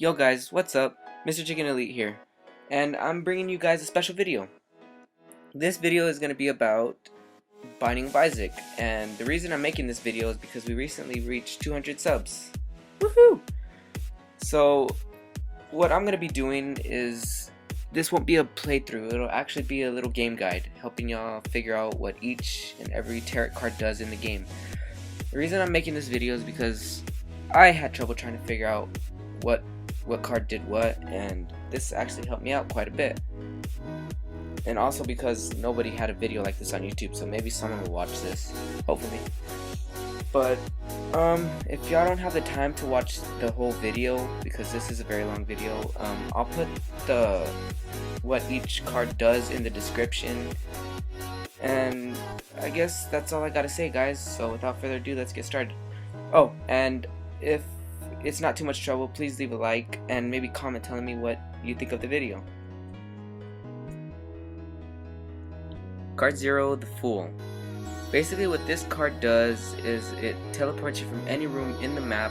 Yo guys, what's up? MrChickenelite here, and I'm bringing you guys a special video. This video is going to be about Binding of Isaac, and the reason I'm making this video is because we recently reached 200 subs. Woohoo! So, what I'm going to be doing is, this won't be a playthrough, it'll actually be a little game guide, helping y'all figure out what each and every tarot card does in the game. The reason I'm making this video is because I had trouble trying to figure out what card did what, and this actually helped me out quite a bit. And also because nobody had a video like this on YouTube, so maybe someone will watch this, hopefully. But if y'all don't have the time to watch the whole video, because this is a very long video, I'll put what each card does in the description. And I guess that's all I gotta say, guys. So without further ado, let's get started. Oh, and if it's not too much trouble, please leave a like and maybe comment telling me what you think of the video. Card 0, the Fool. Basically what this card does is it teleports you from any room in the map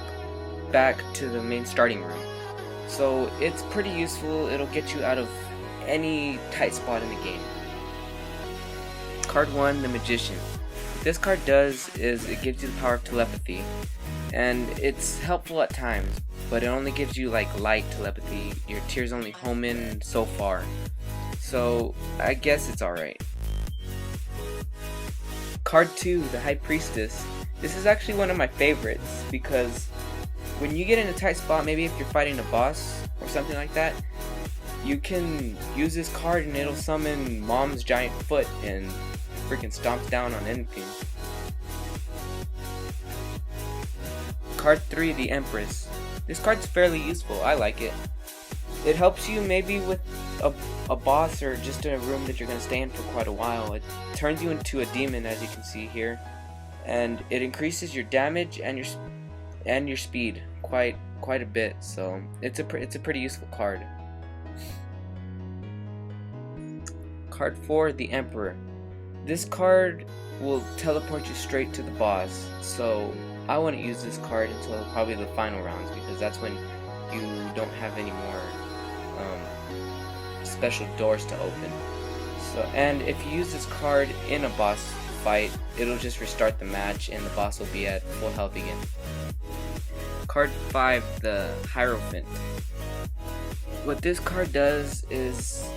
back to the main starting room. So it's pretty useful, it'll get you out of any tight spot in the game. Card 1, the Magician. What this card does is it gives you the power of telepathy. And it's helpful at times, but it only gives you like light telepathy. Your tears only home in so far, so I guess it's alright. Card 2, the High Priestess. This is actually one of my favorites because when you get in a tight spot, maybe if you're fighting a boss or something like that, you can use this card and it'll summon Mom's giant foot and freaking stomp down on anything. Card 3, the Empress. This card's fairly useful, I like it. It helps you maybe with a boss or just in a room that you're going to stay in for quite a while. It turns you into a demon, as you can see here, and it increases your damage and your speed quite a bit, so it's a pretty useful card. Card 4, the Emperor. This card will teleport you straight to the boss, so I wouldn't use this card until probably the final rounds, because that's when you don't have any more special doors to open. So, and if you use this card in a boss fight, it'll just restart the match and the boss will be at full health again. Card 5, the Heirophant. What this card does is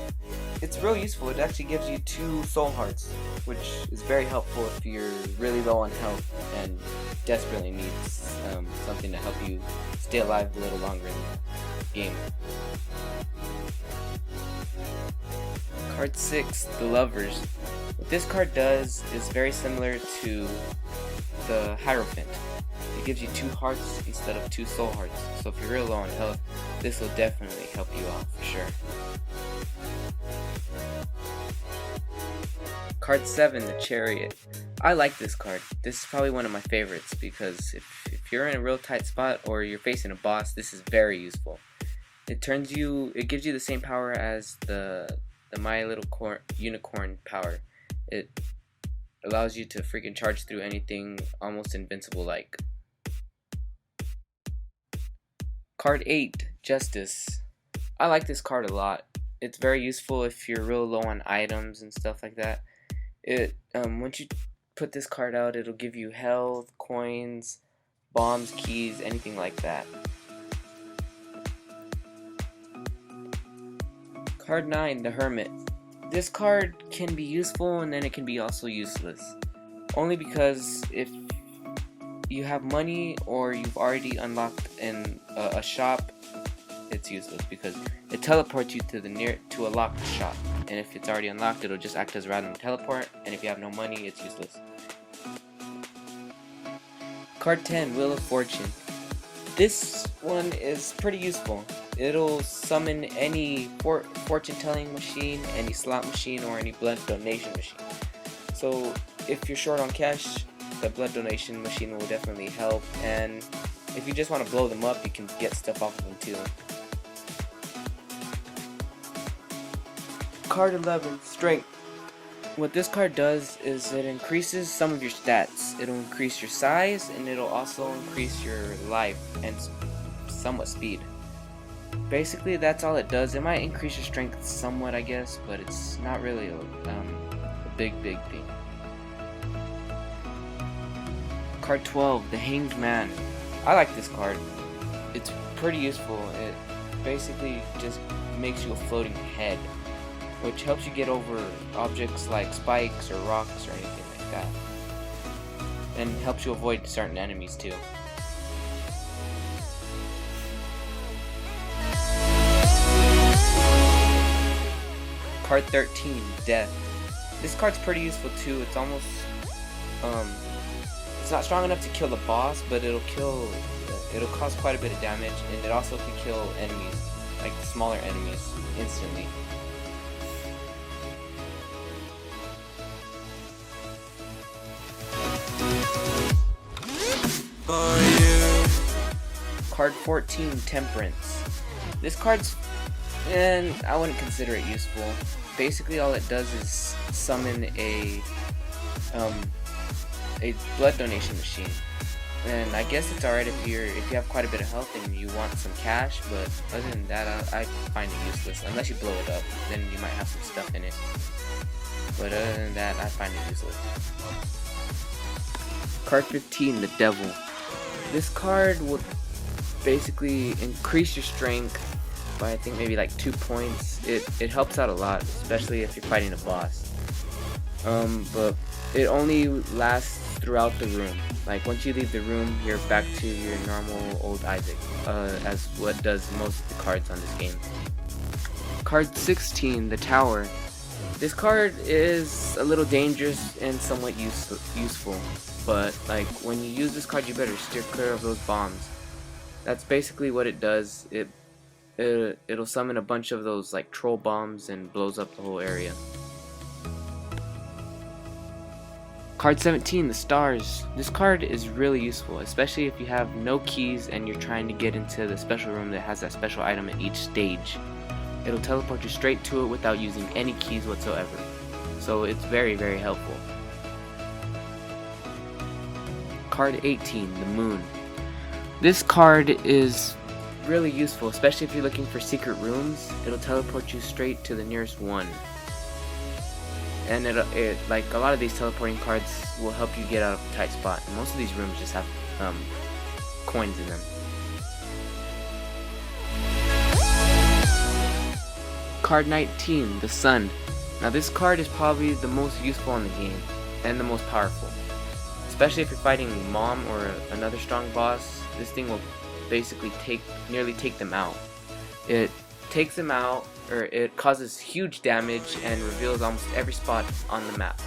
it's real useful. It actually gives you 2 soul hearts, which is very helpful if you're really low on health and desperately needs something to help you stay alive a little longer in the game. Card 6, the Lovers. What this card does is very similar to the Heirophant. It gives you 2 hearts instead of 2 soul hearts, so if you're real low on health, this will definitely help you out for sure. Card 7, the Chariot. I like this card. This is probably one of my favorites because if you're in a real tight spot or you're facing a boss, this is very useful. It gives you the same power as the My Little Unicorn power. It allows you to freaking charge through anything, almost invincible like. Card 8, Justice. I like this card a lot. It's very useful if you're real low on items and stuff like that. Once you put this card out, it'll give you health, coins, bombs, keys, anything like that. Card 9, the Hermit. This card can be useful and then it can be also useless. Only because if you have money or you've already unlocked in a shop, it's useless because it teleports you to a locked shop, and if it's already unlocked, it'll just act as a random teleport, and if you have no money, it's useless. Card 10, Wheel of Fortune. This one is pretty useful. It'll summon any fortune telling machine, any slot machine, or any blood donation machine. So if you're short on cash, the blood donation machine will definitely help, and if you just want to blow them up, you can get stuff off of them too. Card 11, Strength. What this card does is it increases some of your stats. It'll increase your size and it'll also increase your life and somewhat speed. basically that's all it does. It might increase your strength somewhat, I guess, but it's not really a big thing. Card 12, the Hanged Man. I like this card. It's pretty useful. It basically just makes you a floating head, which helps you get over objects like spikes or rocks or anything like that, and helps you avoid certain enemies too. Card 13, Death. This card's pretty useful too. It's almost it's not strong enough to kill the boss, but it'll cause quite a bit of damage, and it also can kill enemies, like smaller enemies, instantly. Card 14, Temperance. This card's, and I wouldn't consider it useful. Basically all it does is summon a blood donation machine. And I guess it's alright if you have quite a bit of health and you want some cash, but other than that, I find it useless. Unless you blow it up, then you might have some stuff in it. But other than that, I find it useless. Card 15, the Devil. This card will basically increase your strength by, I think, maybe like 2 points. It helps out a lot, especially if you're fighting a boss. But it only lasts throughout the room. Like once you leave the room, you're back to your normal old Isaac, as what does most of the cards on this game. Card 16, the Tower. This card is a little dangerous and somewhat useful, but like when you use this card, you better steer clear of those bombs. That's basically what it does. It'll summon a bunch of those like troll bombs and blows up the whole area. Card 17, the Stars. This card is really useful, especially if you have no keys and you're trying to get into the special room that has that special item at each stage. It'll teleport you straight to it without using any keys whatsoever. So it's very helpful. Card 18, the Moon. This card is really useful, especially if you're looking for secret rooms. It'll teleport you straight to the nearest one. And it like a lot of these teleporting cards will help you get out of a tight spot. And most of these rooms just have coins in them. Card 19, the Sun. Now this card is probably the most useful in the game and the most powerful. Especially if you're fighting Mom or another strong boss, this thing will basically nearly take them out. It takes them out, or it causes huge damage and reveals almost every spot on the map,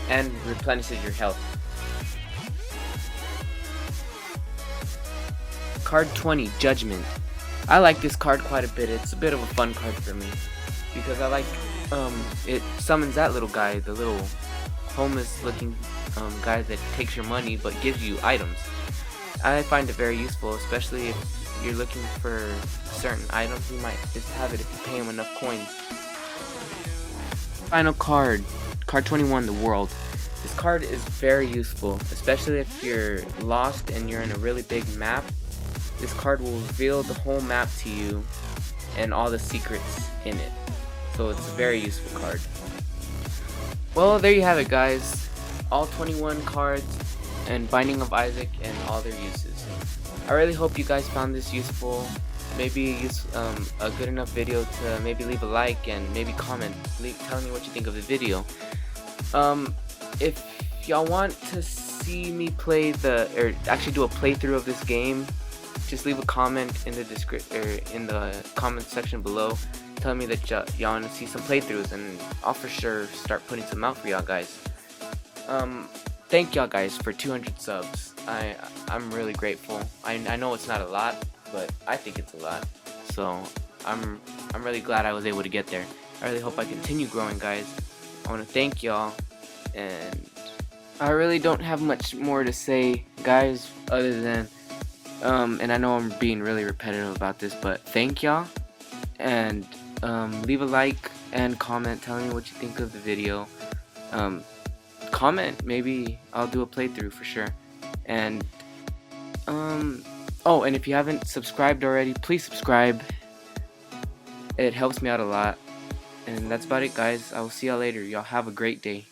and replenishes your health. Card 20, Judgment. I like this card quite a bit. It's a bit of a fun card for me because I like it summons that little guy, the little homeless looking guy that takes your money but gives you items. I find it very useful, especially if you're looking for certain items. You might just have it if you pay him enough coins. Final card, card 21, the World. This card is very useful, especially if you're lost and you're in a really big map. This card will reveal the whole map to you and all the secrets in it. So it's a very useful card. Well, there you have it, guys. All 21 cards and Binding of Isaac and all their uses. I really hope you guys found this useful. Maybe a good enough video to maybe leave a like and maybe comment, telling me what you think of the video. If y'all want to see me play or actually do a playthrough of this game, just leave a comment in the comment section below, telling me that y'all want to see some playthroughs, and I'll for sure start putting some out for y'all guys. Thank y'all guys for 200 subs. I'm really grateful. I know it's not a lot, but I think it's a lot. So I'm really glad I was able to get there. I really hope I continue growing, guys. I want to thank y'all, and I really don't have much more to say, guys, other than and I know I'm being really repetitive about this, but thank y'all, and leave a like and comment telling me what you think of the video. Comment, maybe I'll do a playthrough for sure. And oh, and if you haven't subscribed already, please subscribe It helps me out a lot. And that's about it, guys. I will see y'all later. Y'all have a great day.